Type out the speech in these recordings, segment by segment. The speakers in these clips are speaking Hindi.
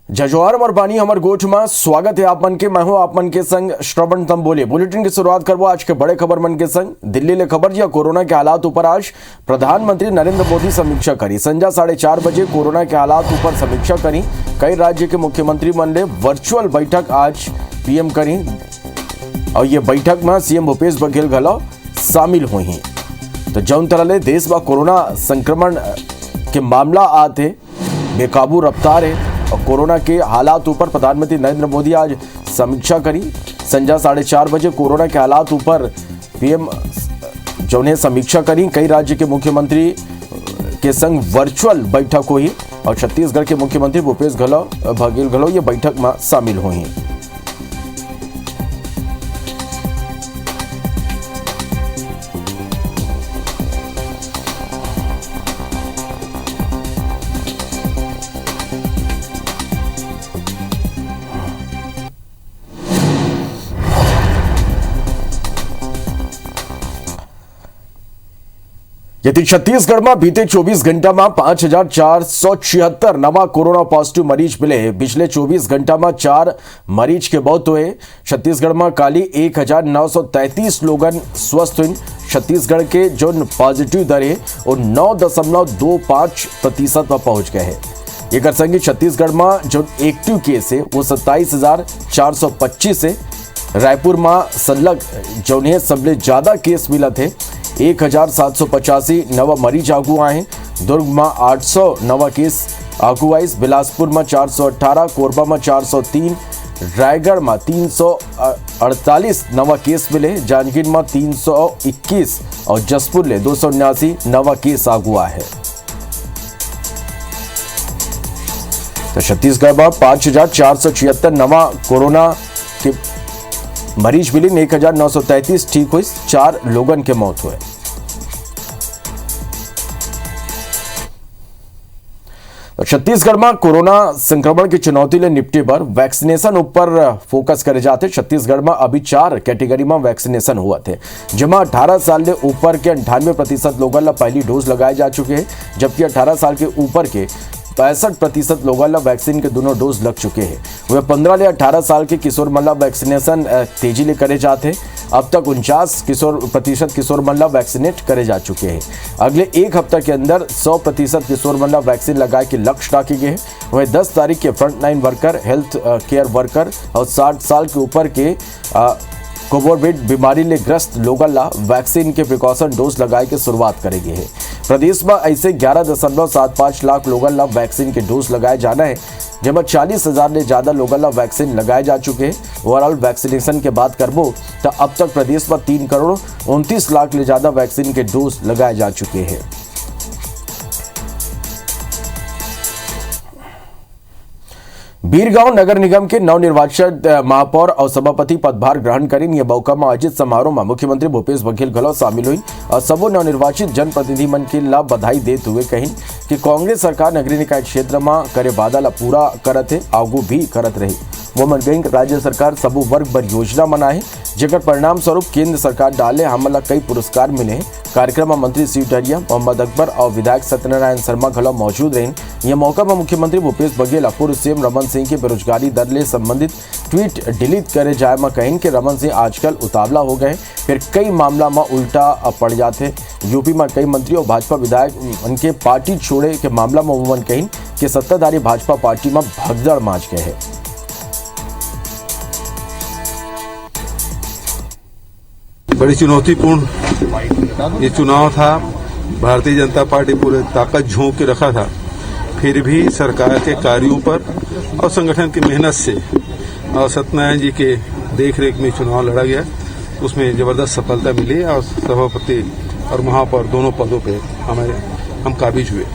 जजवार मरबानी हमर गोठ में स्वागत है आप मन के। मैं हूं आप मन के संग श्रवण तंबोले। बुलेटिन की शुरुआत करबो आज के बड़े खबर मन के संग। दिल्ली ले खबर या कोरोना के हालात ऊपर आज प्रधानमंत्री नरेंद्र मोदी समीक्षा करी। संजा 4:30 बजे कोरोना के हालात ऊपर समीक्षा करी। कई राज्य के मुख्यमंत्री मन ने वर्चुअल बैठक आज पीएम करी और ये बैठक में सीएम भूपेश बघेल घलो शामिल हुई। तो जौन तरह ले देश में कोरोना संक्रमण के मामला आते बेकाबू रफ्तार है और कोरोना के हालात ऊपर प्रधानमंत्री नरेंद्र मोदी आज समीक्षा करी। संजा 4:30 बजे कोरोना के हालात ऊपर पीएम जो ने समीक्षा करी। कई राज्य के मुख्यमंत्री के संग वर्चुअल बैठक हुई और छत्तीसगढ़ के मुख्यमंत्री भूपेश बघेल घलो ये बैठक में शामिल हुई। यदि छत्तीसगढ़ में बीते 24 घंटा में 5,476 नवा कोरोना पॉजिटिव मरीज मिले। पिछले 24 घंटा में 4 मरीज के मौत हुए। छत्तीसगढ़ में काली 1,933 लोगन स्वस्थ हुए। छत्तीसगढ़ के जो पॉजिटिव दर है वो 9.25% पर पहुंच गए हैं। एक संगी छत्तीसगढ़ में जो एक्टिव केस है वो 27,425 है। रायपुर में सलग जो सबसे ज्यादा केस मिला थे 1,785 नवा मरीज आगू आए। दुर्ग में 800 नवा केस आगू आए। बिलासपुर में 418, कोरबा में 403, रायगढ़ में 348 नवा केस मिले। जांजगीर में 321 और जसपुर ले 279 नवा केस आगू आए। तो छत्तीसगढ़ में 5,476 नवा कोरोना के मरीज मिले। 1,933 ठीक हुई। 4 लोगन के मौत हुए। तो छत्तीसगढ़ में कोरोना संक्रमण की चुनौती ले निपटे पर वैक्सीनेशन ऊपर फोकस करे जाते। छत्तीसगढ़ में अभी 4 कैटेगरी में वैक्सीनेशन हुआ थे, जिसमें 18 साल के ऊपर के 98% लोगों ला पहली डोज लगाए जा चुके हैं, जबकि 18 साल के ऊपर के 65% लोगों ला वैक्सीन के दोनों डोज लग चुके हैं। वह 15 से 18 साल के किशोर मन ला वैक्सीनेशन तेजी ले करे जाते। अब तक 49% किशोर मन ला वैक्सीनेट करे जा चुके हैं। अगले एक हफ्ते के अंदर 100% किशोर मन ला वैक्सीन लगाए के लक्ष्य रखे गए हैं। वह 10 तारीख के frontline worker, health care worker और 60 साल के ऊपर के कोविड बीमारी ले ग्रस्त लोगों ला वैक्सीन के प्रिकॉशन डोज लगाए के शुरुआत करेंगे है। प्रदेश में ऐसे 11.75 लाख लोगों ला वैक्सीन के डोज लगाए जाना है, जिसमें 40,000 से ज्यादा लोगों ला वैक्सीन लगाए जा चुके हैं। ओवरऑल वैक्सीनेशन के बात करबो तो अब तक प्रदेश में 3,29 लाख से ज्यादा वैक्सीन के डोज लगाए जा चुके हैं। बीरगांव नगर निगम के नवनिर्वाचित महापौर और सभापति पदभार ग्रहण करें। यह मौका में आयोजित समारोह में मुख्यमंत्री भूपेश बघेल घलो शामिल हुई और सबो नवनिर्वाचित जनप्रतिनिधि मन के ला बधाई देते हुए कही कि कांग्रेस सरकार नगरीय निकाय क्षेत्र में करे वादा ला पूरा करत है, आगू भी करत रही। वो मन कहीं राज्य सरकार सबो वर्ग बर योजना बनाए, जेकर परिणाम स्वरूप केंद्र सरकार डाले हमला कई पुरस्कार मिले हैं। कार्यक्रम में मंत्री शिव डहरिया, मोहम्मद अकबर और विधायक सत्यनारायण शर्मा घलो मौजूद रहे। यह मौका में मुख्यमंत्री भूपेश बघेल पूर्व सीएम रमन सिंह के बेरोजगारी दर ले संबंधित ट्वीट डिलीट करे जाए में कहीं कि रमन सिंह आजकल उतावला हो गए, फिर कई मामला में उल्टा पड़ जाते। यूपी में कई मंत्री और भाजपा विधायक उनके पार्टी छोड़े के मामला में उमन कहीं कि सत्ताधारी भाजपा पार्टी में भगदड़ माच गए हैं। बड़ी चुनौतीपूर्ण ये चुनाव था। भारतीय जनता पार्टी पूरे ताकत झोंक के रखा था, फिर भी सरकार के कार्यों पर और संगठन की मेहनत से और सत्यनारायण जी के देखरेख में चुनाव लड़ा गया। उसमें जबरदस्त सफलता मिली और सभापति और महापौर दोनों पदों पे हम काबिज हुए।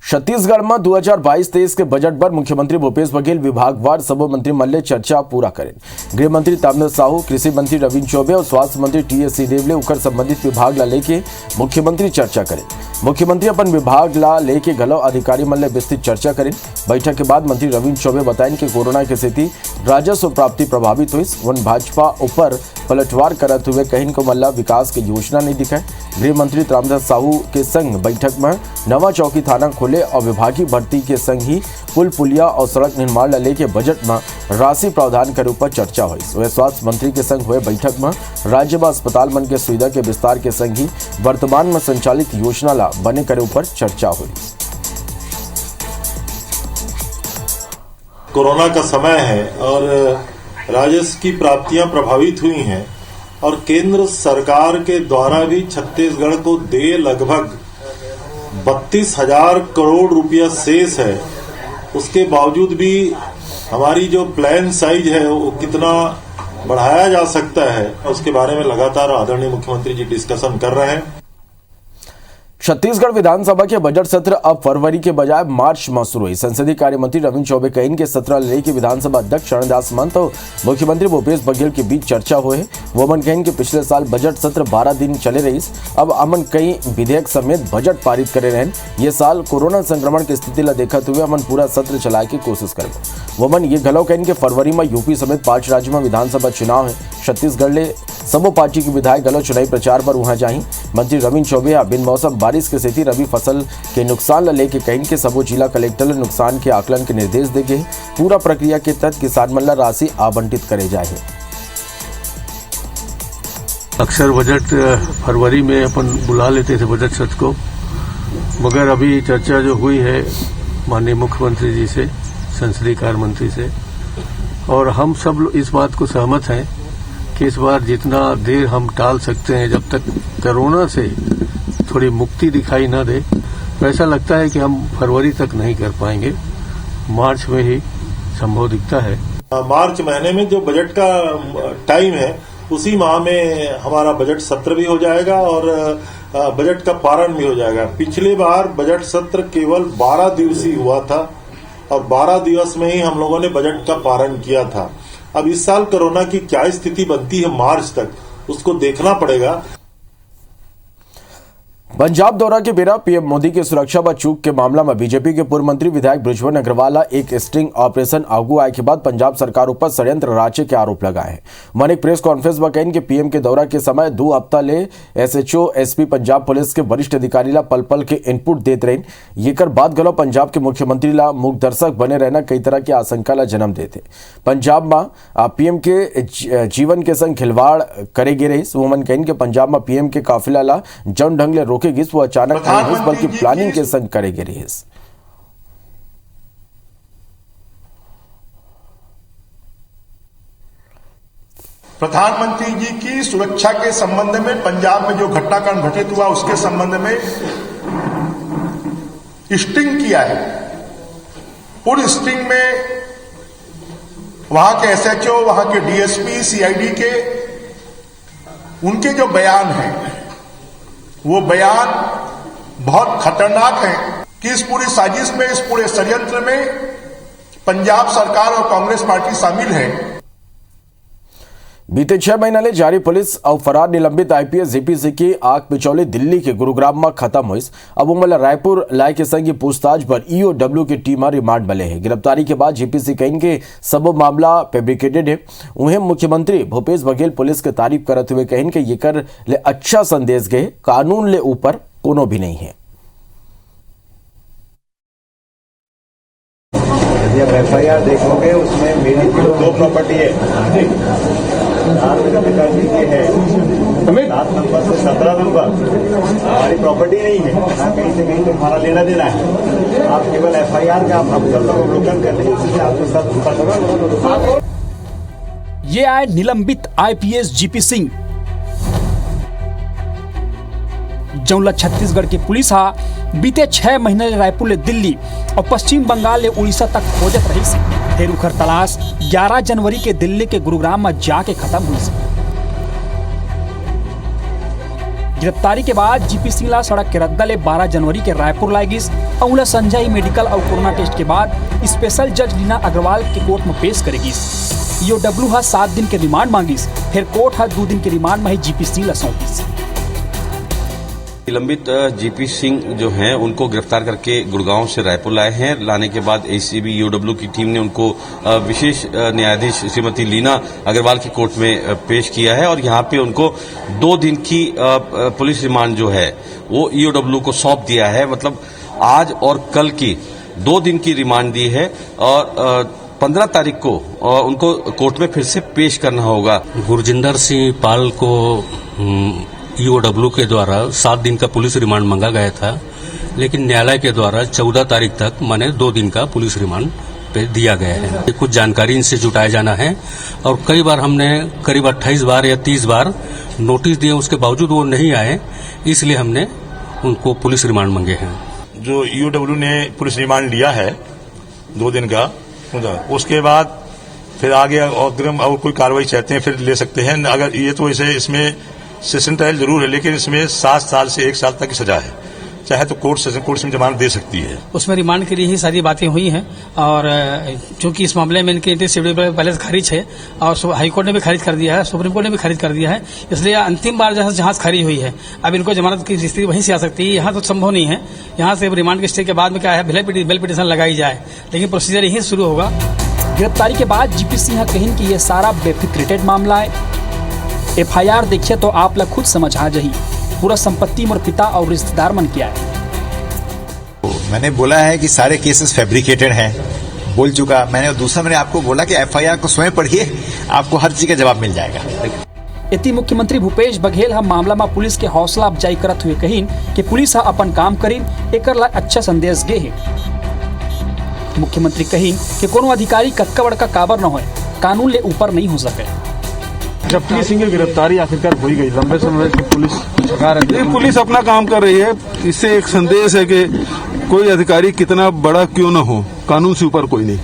छत्तीसगढ़ में 2022-23 के बजट पर मुख्यमंत्री भूपेश बघेल विभागवार सबो मंत्रिमंडल चर्चा पूरा करें। गृह मंत्री ताम्रध्वज साहू, कृषि मंत्री रविन्द्र चौबे और स्वास्थ्य मंत्री टी.एस. सिंहदेव उकर संबंधित विभाग ला लेके मुख्यमंत्री चर्चा करें। मुख्यमंत्री अपन विभाग ला लेके घलो अधिकारी मन ले विस्तृत चर्चा करें। बैठक के बाद मंत्री रविन्द्र चौबे बताएं कि कोरोना की स्थिति राजस्व प्राप्ति प्रभावित हुई। वन भाजपा ऊपर पलटवार करते हुए कहीं को मल्ला विकास की योजना नहीं दिखाए। गृह मंत्री ताम्रध्वज साहू के संग बैठक में नवा चौकी थाना खोले मामले और विभागीय भर्ती के संग ही पुल पुलिया और सड़क निर्माण ला लेके बजट में राशि प्रावधान के ऊपर चर्चा हुई। वह स्वास्थ्य मंत्री के संग हुए बैठक में राज्य में अस्पताल मन के सुविधा के विस्तार के संग ही वर्तमान में संचालित योजना ला बने करे ऊपर चर्चा हुई। कोरोना का समय है और राजस्व की प्राप्तियां प्रभावित हुई हैं और केंद्र सरकार के द्वारा भी छत्तीसगढ़ को देय लगभग 32,000 करोड़ रुपया शेष है। उसके बावजूद भी हमारी जो प्लान साइज है वो कितना बढ़ाया जा सकता है उसके बारे में लगातार आदरणीय मुख्यमंत्री जी डिस्कशन कर रहे हैं। छत्तीसगढ़ विधानसभा के बजट सत्र अब फरवरी के बजाय मार्च में शुरू हुई। संसदीय कार्य मंत्री रविंद्र चौबे कहीन के सत्र लेके विधानसभा अध्यक्ष शरणदास महंत और मुख्यमंत्री भूपेश बघेल के बीच चर्चा हुए। वो अमन कहीन के पिछले साल बजट सत्र 12 दिन चले रही। अब अमन कई विधेयक समेत बजट पारित करे रहे। ये साल कोरोना संक्रमण की स्थिति ला देखते हुए अमन पूरा सत्र चलाए की कोशिश करे। वमन ये घलो कहीन के फरवरी में यूपी समेत 5 राज्यों में विधानसभा चुनाव है। छत्तीसगढ़ ले सबो पार्टी के विधायक गलो चुनावी प्रचार पर वहां जाही। मंत्री रविंद्र चौबे बिन मौसम बारिश के स्थिति रबी फसल के नुकसान ला लेके कहीं के सबो जिला कलेक्टर ले नुकसान के आकलन के निर्देश दे गए। पूरा प्रक्रिया के तहत किसान मन ला राशि आवंटित करे जाए। अक्सर बजट फरवरी में अपन बुला लेते थे बजट सत्र को, मगर अभी चर्चा जो हुई है माननीय मुख्यमंत्री जी से, संसदीय कार्य मंत्री से, और हम सब इस बात को सहमत हैं कि इस बार जितना देर हम टाल सकते हैं, जब तक कोरोना से थोड़ी मुक्ति दिखाई न दे, तो ऐसा लगता है कि हम फरवरी तक नहीं कर पाएंगे, मार्च में ही संभव दिखता है। मार्च महीने में जो बजट का टाइम है उसी माह में हमारा बजट सत्र भी हो जाएगा और बजट का पारण भी हो जाएगा। पिछले बार बजट सत्र केवल 12 दिवसीय हुआ था और 12 दिवस में ही हम लोगों ने बजट का पारण किया था। अब इस साल कोरोना की क्या स्थिति बनती है मार्च तक, उसको देखना पड़ेगा। पंजाब दौरा के बेरा पीएम मोदी के सुरक्षा व चूक के मामला में बीजेपी के पूर्व मंत्री विधायक बृजमोहन अग्रवाल एक स्टिंग ऑपरेशन आगू आए के बाद पंजाब सरकार ऊपर षड्यंत्र रचे के आरोप लगाए हैं। मन एक प्रेस कॉन्फ्रेंस में कहीं के पीएम के दौरा के समय 2 हफ्ता ले एसएचओ एसपी पंजाब पुलिस के वरिष्ठ अधिकारी ला पल पल के इनपुट देते रहे। ये कर बाद गलो पंजाब के मुख्यमंत्री ला मूक दर्शक बने रहना कई तरह की आशंका ला जन्म देते। पंजाब में पीएम के जीवन के संग खिलवाड़ करे गे रही। वो मन कहीं के पंजाब में पीएम के काफिला ला जौन ढंग ले वो अचानक नहीं बल्कि प्लानिंग के संग करेंगे रही। प्रधानमंत्री जी की सुरक्षा के संबंध में पंजाब में जो घटनाक्रम घटित हुआ उसके संबंध में स्टिंग किया है। उन स्टिंग में वहां के एसएचओ, वहां के डीएसपी, सीआईडी के उनके जो बयान हैं वो बयान बहुत खतरनाक है कि इस पूरी साजिश में, इस पूरे षड्यंत्र में पंजाब सरकार और कांग्रेस पार्टी शामिल है। बीते 6 महीना ले जारी पुलिस और फरार निलंबित आईपीएस जेपीसी की आग पिछौली दिल्ली के गुरुग्राम में खत्म हुई। अब उमला रायपुर लाए के संग पूछताछ पर ईओडब्ल्यू की टीम रिमांड मिले है। गिरफ्तारी के बाद जेपीसी कहीं के सब मामला फैब्रिकेटेड है। उन्हें मुख्यमंत्री भूपेश बघेल पुलिस के तारीफ करते हुए कहीं के ये कर ले अच्छा संदेश गए, कानून ले ऊपर कोनो भी नहीं है। यदि आप एफआईआर देखोगे उसमें मेरी 2 प्रॉपर्टी है, 7 पिताजी की है, 7 नंबर से 17 नंबर हमारी प्रॉपर्टी नहीं है, ना कहीं से कहीं तो हमारा लेना देना है। आप केवल एफआईआर का आप अवलोकन कर लीजिए, उससे आपके साथ पता। ये आए निलंबित आईपीएस जीपी सिंह, जौनला छत्तीसगढ़ की पुलिस बीते 6 महीने रायपुर ले दिल्ली और पश्चिम बंगाल ले उड़ीसा तक खोजत रही सी। फिर उखर तलाश 11 जनवरी के दिल्ली के गुरुग्राम में जाके खत्म हुई सी। गिरफ्तारी के बाद जीपी सिंह ला सड़क के रद्दा ले 12 जनवरी के रायपुर लाए गिस और संजय मेडिकल और कोरोना टेस्ट के बाद स्पेशल जज लीना अग्रवाल के कोर्ट में पेश करेगी। ईओडब्ल्यू 7 दिन के रिमांड मांगिस, फिर कोर्ट 2 दिन के रिमांड में ही जीपी सिंह ला सौंपिस। निलंबित जीपी सिंह जो हैं उनको गिरफ्तार करके गुड़गांव से रायपुर लाए हैं। लाने के बाद एसीबी ईओडब्ल्यू की टीम ने उनको विशेष न्यायाधीश श्रीमती लीना अग्रवाल की कोर्ट में पेश किया है और यहां पे उनको 2 दिन की पुलिस रिमांड जो है वो ईओडब्ल्यू को सौंप दिया है। मतलब आज और कल की 2 दिन की रिमांड दी है और 15 तारीख को उनको कोर्ट में फिर से पेश करना होगा। गुरजिंदर सिंह पाल को ईओडब्ल्यू के द्वारा 7 दिन का पुलिस रिमांड मांगा गया था, लेकिन न्यायालय के द्वारा 14 तारीख तक माने 2 दिन का पुलिस रिमांड पे दिया गया है। कुछ जानकारी इनसे जुटाया जाना है और कई बार हमने करीब 28 बार या 30 बार नोटिस दिए, उसके बावजूद वो नहीं आए, इसलिए हमने उनको पुलिस रिमांड मांगे हैं। जो ईओडब्ल्यू ने पुलिस रिमांड लिया है 2 दिन का, उसके बाद फिर आगे अग्रिम और कोई कार्रवाई चाहते हैं फिर ले सकते हैं। अगर ये तो इसे इसमें सेशन ट्रायल जरूर है, लेकिन इसमें 7 साल से 1 साल तक की सजा है, चाहे तो कोर्ट में जमानत दे सकती है। उसमें रिमांड के लिए ही सारी बातें हुई हैं और चूंकि इस मामले में इनके इंटरसिटी पहले से खारिज है और हाईकोर्ट ने भी खारिज कर दिया है, सुप्रीम कोर्ट ने भी खारिज कर दिया है, इसलिए अंतिम बार जहां खारिज हुई है अब इनको जमानत की स्थिति वहीं से आ सकती है। यहाँ तो संभव नहीं है, यहाँ से रिमांड के स्टे के बाद में क्या है बेल पिटीशन लगाई जाए, लेकिन प्रोसीजर यहीं शुरू होगा। गिरफ्तारी के बाद जीपी सिंह कहिन कि यह सारा बेफिक्रेटेड मामला है। FIR देखिए तो आप लोग खुद समझ आ जाइए पूरा संपत्ति मोर पिता और रिश्तेदार मन किया है। मैंने बोला है कि सारे केसेस फैब्रिकेटेड हैं, बोल चुका मैंने। और दूसरा मैंने आपको बोला कि FIR को स्वयं पढ़िए, आपको हर चीज का जवाब मिल जाएगा। इति मुख्यमंत्री भूपेश बघेल हम मामला में पुलिस के हौसला अफजाई करत हुए कहिन कि पुलिस अपन काम करीन, एकर ला अच्छा संदेश गे है। मुख्यमंत्री कहिन कि कोनो अधिकारी कक्का बड़का काबर न होए, कानून ले ऊपर नहीं हो सके। जबकि सिंह की गिरफ्तारी आखिरकार हो ही गई, लंबे समय से पुलिस अपना काम कर रही है। इससे एक संदेश है कि कोई अधिकारी कितना बड़ा क्यों न हो, कानून से ऊपर कोई नहीं।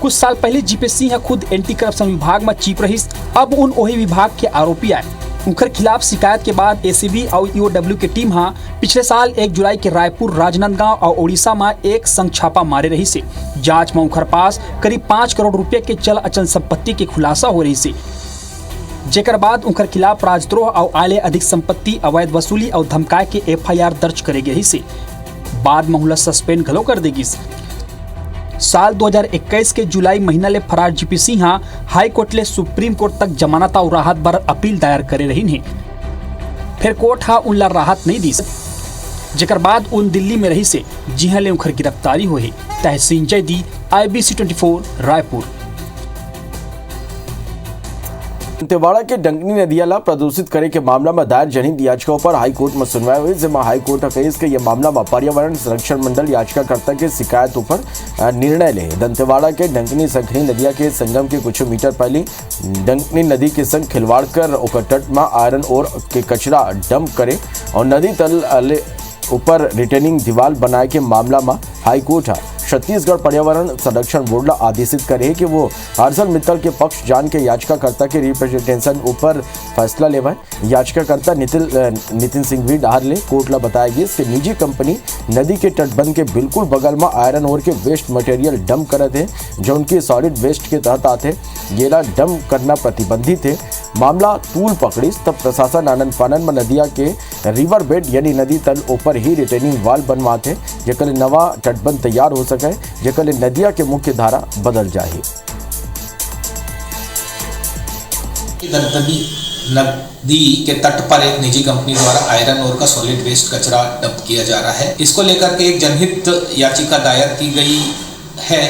कुछ साल पहले जीपी सिंह खुद एंटी करप्शन विभाग में चीफ रहीस, अब उन वही विभाग के आरोपी आए। उनके खिलाफ शिकायत के बाद ACB और EOW की टीम पिछले साल 1 जुलाई के रायपुर, राजनांदगांव और ओडिशा में एक संग छापा मारे रही से। जांच में उनके पास करीब 5 करोड़ रुपए के चल अचल संपत्ति के खुलासा हो रही से, जेकर बाद उनके खिलाफ राजद्रोह और आले अधिक संपत्ति, अवैध वसूली और धमकाए के FIR दर्ज करेगी रही से। बाद में सस्पेंड घलो कर देगी। साल 2021 के जुलाई महीना ले फरार जीपी सिंह हाई कोर्ट ले सुप्रीम कोर्ट तक जमानत और राहत बर अपील दायर करे रही है। फिर कोर्ट उनला राहत नहीं दी, जेकर बाद उन दिल्ली में रही से जिहा ले उनकर गिरफ्तारी हुई। तहसीन जैदी, IBC 24 रायपुर। दंतेवाड़ा के डंकनी नदियाला प्रदूषित करे के मामला में दायर जनहित याचिकाओं पर हाईकोर्ट में सुनवाई हुई, जिसमें हाईकोर्ट कही कि यह मामला में पर्यावरण संरक्षण मंडल याचिकाकर्ता के शिकायतों पर निर्णय ले। दंतेवाड़ा के डंकनी संखनी नदिया के संगम के कुछ मीटर पहले डंकनी नदी के संग खिलवाड़ कर ओकर तट में आयरन ओर के कचरा डंप करे और नदी तल ऊपर रिटेनिंग दीवार बनाए के मामला में हाईकोर्ट छत्तीसगढ़ पर्यावरण संरक्षण बोर्ड आदेशित करे कि वो हर्षल मित्तल के पक्ष जान के याचिकाकर्ता के रिप्रेजेंटेशन ऊपर फैसला लेवाए। याचिकाकर्ता नितिन सिंह भी डाहर ले कोर्ट ला बताया गया कि निजी कंपनी नदी के तटबंध के बिल्कुल बगल में आयरन ओर के वेस्ट मटेरियल डंप करत है, जो उनके सॉलिड वेस्ट के तहत आते गेला डंप करना प्रतिबंधित है। मामला तूल पकड़ी तब प्रशासन आनंद फानन में नदिया के रिवर बेड यानी नदी तल ऊपर ही रिटेनिंग वाल बनवाते जेकर नवा तटबंध तैयार हो सके, जेकर नदिया के मुख्य धारा बदल जाए। नदी के तट पर एक निजी कंपनी द्वारा आयरन ओर का सॉलिड वेस्ट कचरा डंप किया जा रहा है। इसको लेकर के एक जनहित याचिका दायर की गई है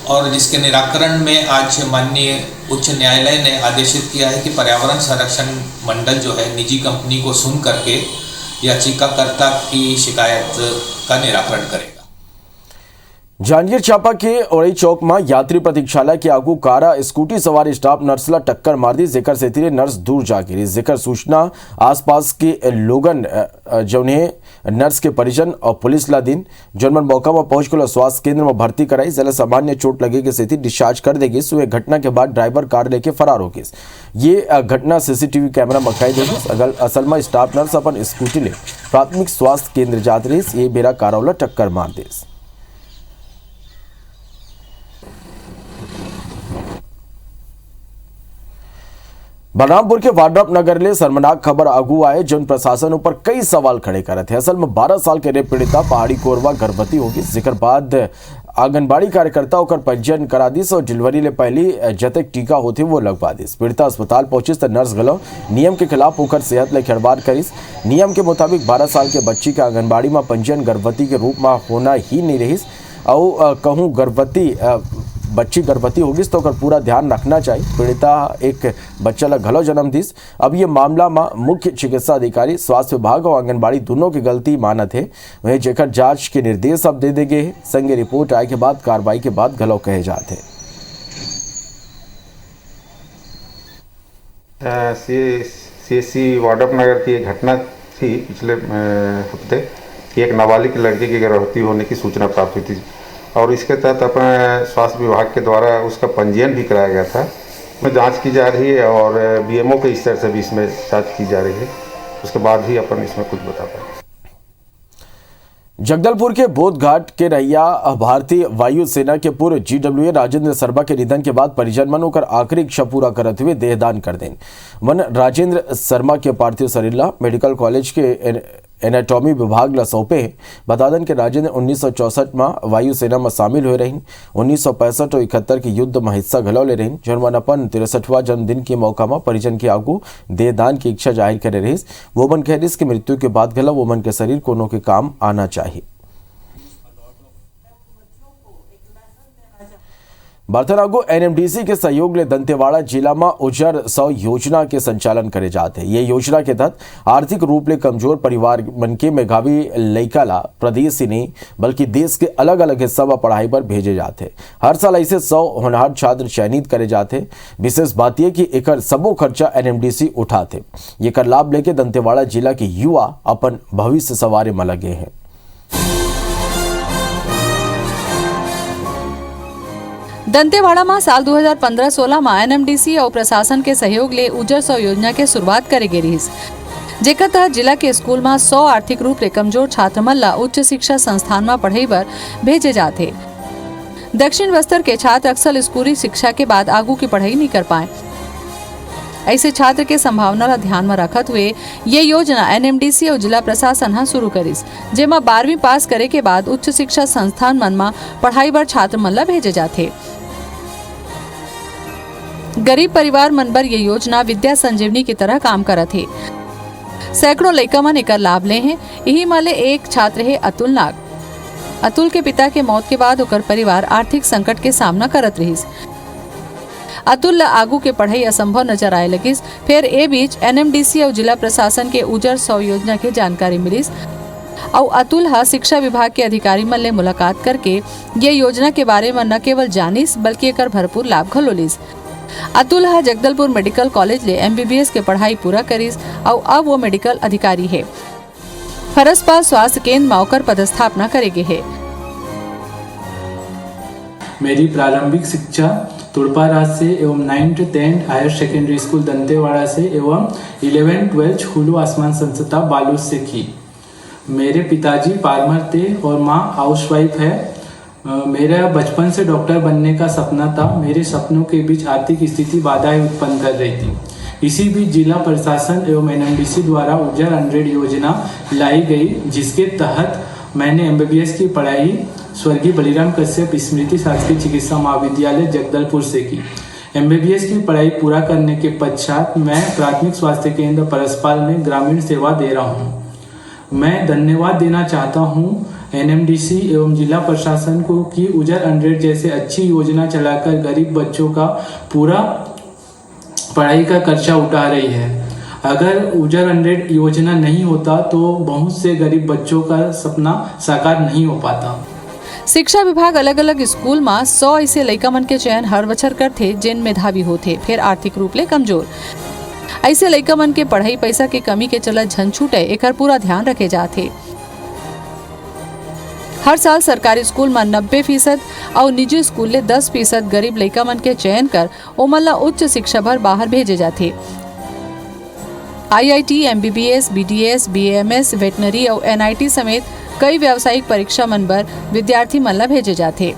और जिसके निराकरण में आज माननीय उच्च न्यायालय ने आदेशित किया है कि पर्यावरण संरक्षण मंडल जो है निजी कंपनी को सुन करके याचिकाकर्ता की शिकायत का निराकरण करेगा। जांजगीर चांपा के ओरई चौक में यात्री प्रतीक्षालय के आगू कारा स्कूटी सवार स्टाफ नर्स ला टक्कर मार दी, जेकर से नर्स दूर जा गिरी। जेकर सूचना आसपास के लोगन जौने नर्स के परिजन और पुलिस ला दिन जनमन मौका में पहुंच कर स्वास्थ्य केंद्र में भर्ती कराई। जिला सामान्य चोट लगे के स्थिति डिस्चार्ज कर देगी। सुबह घटना के बाद ड्राइवर कार लेके फरार हो गई। ये घटना CCTV कैमरा में कैद होगी। असल में स्टाफ नर्स अपन स्कूटी ले प्राथमिक स्वास्थ्य केंद्र जात रही, ये बेरा कारावला टक्कर मार दी। बलरामपुर के वाड्रप नगर ले शर्मनाक खबर आगू आए, जन प्रशासन ऊपर कई सवाल खड़े करे थे। असल में 12 साल के रेप पीड़िता पहाड़ी कोरवा गर्भवती होगी, जिकर बाद आंगनबाड़ी कार्यकर्ता होकर पंजीयन करा दिस और डिलीवरी ले पहली जतक टीका होती वो लगवा दिस। पीड़िता अस्पताल पहुंचिस तो नर्स गलो नियम के खिलाफ होकर सेहत ले खिलवाड़ करिस। नियम के मुताबिक 12 साल के बच्ची के आंगनबाड़ी में पंजीयन गर्भवती के रूप में होना ही नहीं रही और कहूँ बच्ची गर्भवती होगी तो कर पूरा ध्यान रखना चाहिए। पीड़िता एक बच्चा ला घलो जन्म दिस। अब ये मामला में मुख्य चिकित्सा अधिकारी स्वास्थ्य विभाग और आंगनबाड़ी दोनों की गलती मानत है। वह जेकर जांच के निर्देश अब दे देंगे। संगे रिपोर्ट आए के बाद कार्रवाई के बाद घलो कहे जाते CSC वार्डअप नगर की एक घटना थी पिछले हफ्ते कि एक नाबालिग लड़की की गर्भवती होने की सूचना प्राप्त हुई थी और इसके तहत अपने स्वास्थ्य विभाग के द्वारा उसका पंजीयन भी कराया गया था। इसमें जांच की जा रही है और BMO के स्तर से भी इसमें जांच की जा रही है। उसके बाद ही अपन इसमें कुछ बता पाएंगे। जगदलपुर के बोधघाट के रैया भारतीय वायुसेना के पूर्व GWA राजेंद्र शर्मा के निधन के बाद परिजन मन होकर आखिरी इच्छा पूरा करते हुए देहदान कर दें। मन राजेंद्र शर्मा के पार्थिव शरीर मेडिकल कॉलेज के एनाटॉमी विभाग ला सौंपे। बता दें कि राजेंद्र 1964 में वायुसेना में शामिल हुए रही। 1965 और 71 के युद्ध में हिस्सा घलो ले रही। जर्मन अपन 63वां जन्मदिन के मौका में परिजन के आगू देहदान की इच्छा जाहिर करे रही। वो मन कह रही कि मृत्यु के बाद घलो वो मन के शरीर कोनो के काम आना चाहिए। बर्तनागो NMDC के सहयोग ले दंतेवाड़ा जिला में उजर 100 योजना के संचालन करे जाते। ये योजना के तहत आर्थिक रूप ले कमजोर परिवार मन के मेघावी लइका ला प्रदेश ही नहीं बल्कि देश के अलग अलग हिस्सा में पढ़ाई पर भेजे जाते। हर साल ऐसे 100 होनहार छात्र चयनित करे जाते। विशेष बात यह कि एकर सबो खर्चा NMDC उठाते। ये कर लाभ लेके दंतेवाड़ा जिला के युवा अपन भविष्य सवारे में लगे हैं। दंतेवाड़ा में साल 2015-16 में NMDC और प्रशासन के सहयोग ले उजर 100 योजना के शुरुआत करे गई रही, जेकर तहत जिला के स्कूल में 100 आर्थिक रूप ले कमजोर छात्र मन ला उच्च शिक्षा संस्थान में पढ़ाई बर भेजे जाते। दक्षिण बस्तर के छात्र अक्सर स्कूली शिक्षा के बाद आगू की पढ़ाई नहीं कर पाए। ऐसे छात्र के संभावना ला ध्यान में रखत हुए ये योजना NMDC और जिला प्रशासन हा शुरू करिस, जेमा 12वीं पास करे के बाद उच्च शिक्षा संस्थान मन में पढ़ाई बर छात्र मन ला भेजे जाते। गरीब परिवार मन बर ये योजना विद्या संजीवनी की तरह काम करत है। सैकड़ों लइका मन एकर लाभ ले हैं। यही माले एक छात्र है अतुल नाग। अतुल के पिता के मौत के बाद ओकर परिवार आर्थिक संकट के सामना करत रहिस। अतुल ला आगू के पढ़ाई असंभव नजर आए लगिस। फिर ए बीच NMDC और जिला प्रशासन के उजर 100 योजना के जानकारी मिलिस और अतुल हा शिक्षा विभाग के अधिकारी मन ले मुलाकात करके ये योजना के बारे में न केवल जानिस बल्कि एकर भरपूर लाभ घलो लिस। अतुल हा जगदलपुर मेडिकल कॉलेज ले MBBS के पढ़ाई पूरा करिस और अब वो मेडिकल अधिकारी है। फरसपाल स्वास्थ्य केंद्र में ओकर पदस्थापना करेगे है। मेरी प्रारंभिक शिक्षा तुड़पाराज से एवं 9th 10th higher secondary school Dantewada से एवं 11th 12th हुलू आसमान संस्था बालूर से की। मेरे पिताजी फार्मर थे और माँ हाउसवाइफ है। मेरा बचपन से डॉक्टर बनने का सपना था। मेरे सपनों के बीच आर्थिक स्थिति बाधाएं उत्पन्न कर रही थी। इसी बीच जिला प्रशासन एवं NMDC द्वारा उजर 100 योजना लाई गई, जिसके तहत मैंने MBBS की पढ़ाई स्वर्गीय बलिराम कश्यप स्मृति शासकीय चिकित्सा महाविद्यालय जगदलपुर से की। MBBS की पढ़ाई पूरा करने के पश्चात मैं प्राथमिक स्वास्थ्य केंद्र परसपाल में ग्रामीण सेवा दे रहा हूं। मैं धन्यवाद देना चाहता हूं NMDC एवं जिला प्रशासन को कि उजर 100 जैसे अच्छी योजना चलाकर गरीब बच्चों का पूरा पढ़ाई का खर्चा उठा रही है। अगर उजर 100 योजना नहीं होता तो बहुत से गरीब बच्चों का सपना साकार नहीं हो पाता। शिक्षा विभाग अलग अलग स्कूल में 100 ऐसे लइका मन के चयन हर बछर करथे जिन मेधावी होते फिर आर्थिक रूप ले कमजोर। ऐसे लइका मन के पढ़ाई पैसा के कमी के चलत झन छूटे एकर पूरा ध्यान रखे जाते। हर साल सरकारी स्कूल में 90% और निजी स्कूल ले 10% गरीब लइका मन के चयन कर ओमन ला उच्च शिक्षा भर बाहर भेजे जाते। IIT, MBBS, BDS, BAMS, veterinary और NIT समेत कई व्यावसायिक परीक्षा मन बर विद्यार्थी मन ला भेजे जाते।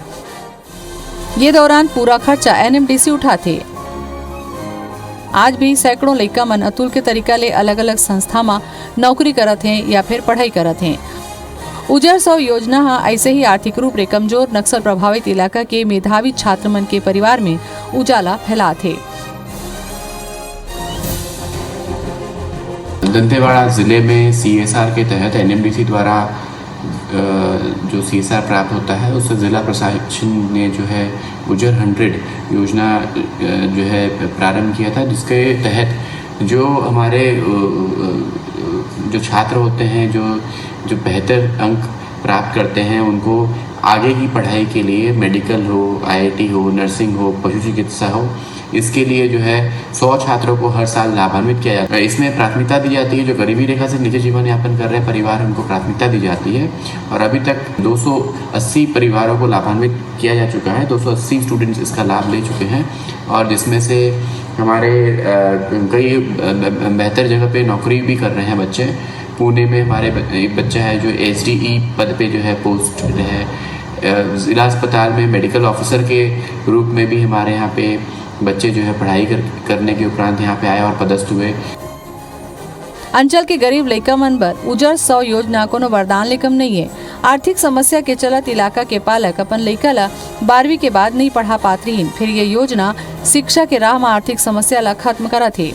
ये दौरान पूरा खर्चा NMDC उठाते। आज भी सैकड़ों लइका मन अतुल के तरीका ले अलग अलग संस्था में नौकरी करत हैं या फिर पढ़ाई करत हैं। उजर 100 योजना ऐसे ही आर्थिक रूप से कमजोर नक्सल प्रभावित इलाका के मेधावी छात्र मन के परिवार में उजाला फैला थे। दंतेवाड़ा जिले में CSR के तहत NMDC द्वारा जो CSR प्राप्त होता है उससे जिला प्रशासन ने जो है उजर 100 योजना जो है प्रारंभ किया था, जिसके तहत जो हमारे जो छात्र होते हैं जो बेहतर अंक प्राप्त करते हैं उनको आगे की पढ़ाई के लिए मेडिकल हो, IIT हो, नर्सिंग हो, पशु चिकित्सा हो, इसके लिए जो है 100 छात्रों को हर साल लाभान्वित किया जाता है। इसमें प्राथमिकता दी जाती है जो गरीबी रेखा से नीचे जीवन यापन कर रहे परिवार, उनको प्राथमिकता दी जाती है और अभी तक 280 परिवारों को लाभान्वित किया जा चुका है। 280 स्टूडेंट्स इसका लाभ ले चुके हैं और जिसमें से हमारे कई बेहतर जगह पे नौकरी भी कर रहे हैं बच्चे। पुणे में हमारे एक बच्चा है जो SDE पद पे जो है पोस्ट है। जिला अस्पताल में मेडिकल ऑफिसर के रूप में भी हमारे यहाँ पे बच्चे जो है पढ़ाई करने के उपरांत यहाँ पे आए और पदस्थ हुए। अंचल के गरीब लइका मन बर उजर 100 योजना कोनो वरदान ले कम नहीं है। आर्थिक समस्या के चलत इलाका के पालक अपन लइका ला 12वीं के बाद नहीं पढ़ा पात रहीन, फिर ये योजना शिक्षा के राह में आर्थिक समस्या ला खत्म करत है।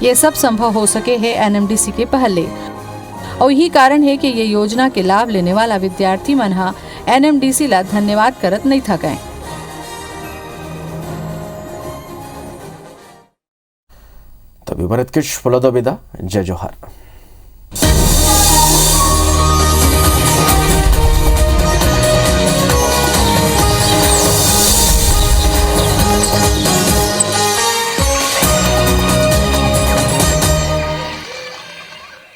ये सब संभव हो सके है NMDC के पहले और यही कारण है कि ये योजना के लाभ लेने वाला विद्यार्थी मन हा NMDC ला धन्यवाद करत नहीं थकाए। तभी भरत किश फलोदा विदा, जय जोहार।